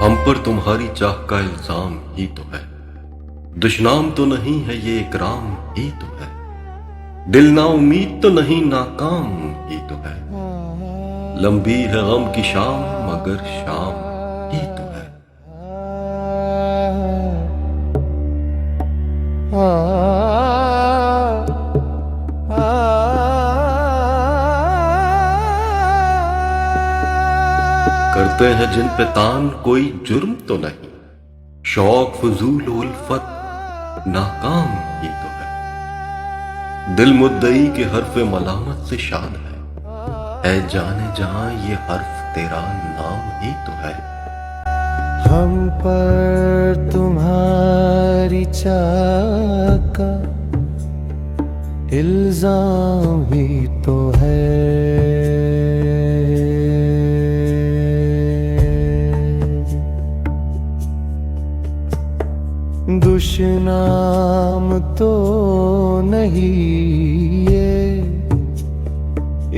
हम पर तुम्हारी चाह का इल्जाम ही तो है, दुश्नाम तो नहीं है ये इकराम ही तो है। दिल ना उम्मीद तो नहीं नाकाम ही तो है। लंबी है गम की शाम मगर शाम ही तो है। करते हैं जिन पे तान कोई जुर्म तो नहीं, शौक फजूल उल्फत नाकाम ही तो है। दिल मुद्दई के हर्फ मलामत से शाद है जाने जहां ये हर्फ तेरा नाम ही तो है। हम पर तुम्हारी चाह का इल्जाम ही तो है। दुश्नाम तो नहीं ये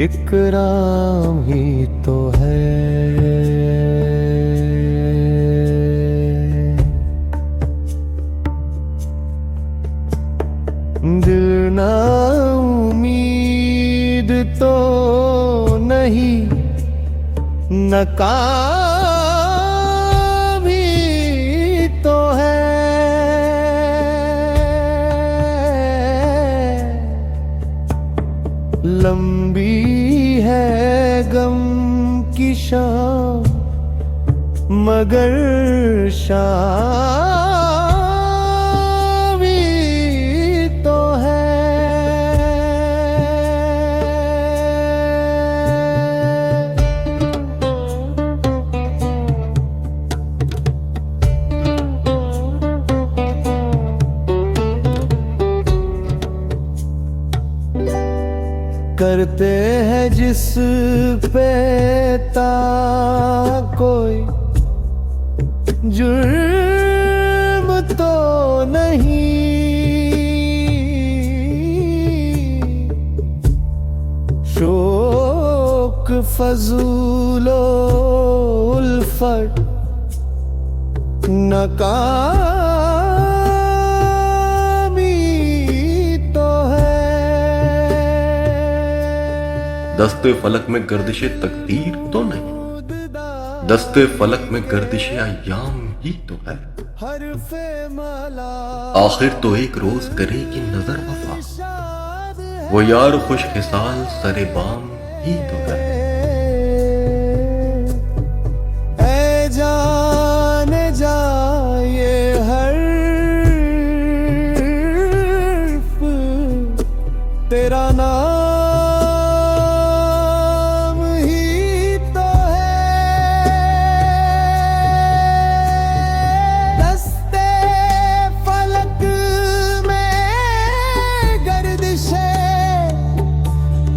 इकराम ही तो है। दिल ना उम्मीद तो नहीं नकाम ही तो है। लंबी है गम की शाम मगर शाम ही तो है। करते हैं जिस पे कोई जुर्म तो नहीं, शोक फजूल उल्फत नाकामी तो है। दस्ते फलक में गर्दिशे तकदीर तो नहीं, दस्ते फलक में गर्दिशे अय्याम ही तो है। आखिर तो एक रोज करेगी नजर वफा, वो यार खुश खिसाल सरे बाम ही तो है। ऐ जाने जाए हर्फ तेरा नाम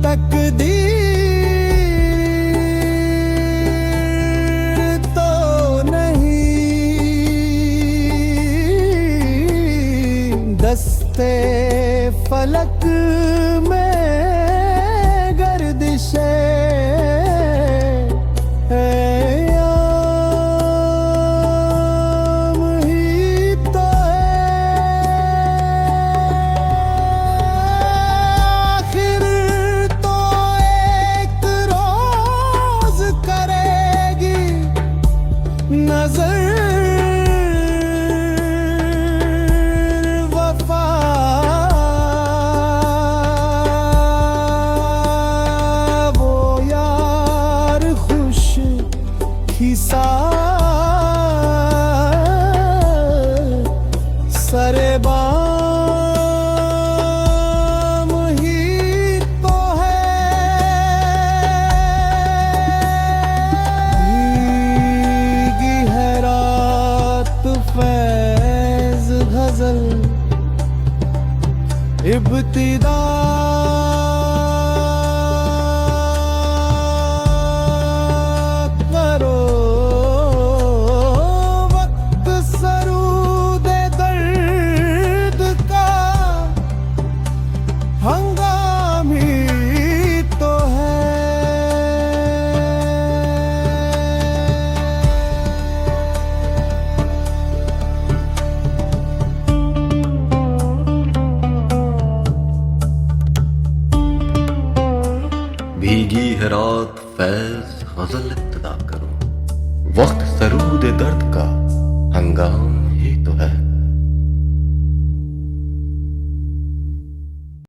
तकदीर तो नहीं, दस्ते फलक में गर्दिशे अय्याम ही तो नजर वफा। वो यार खुश खिसा सरे बाम ही तो है। फैज़ गज़ल इब्तिदा करो, वक्त सरूदे दर्द का हंगामी तो है। भीगी है रात फैज गजल इब्तिदा करूं, वक्त सरूद दर्द का हंगाम ही तो है।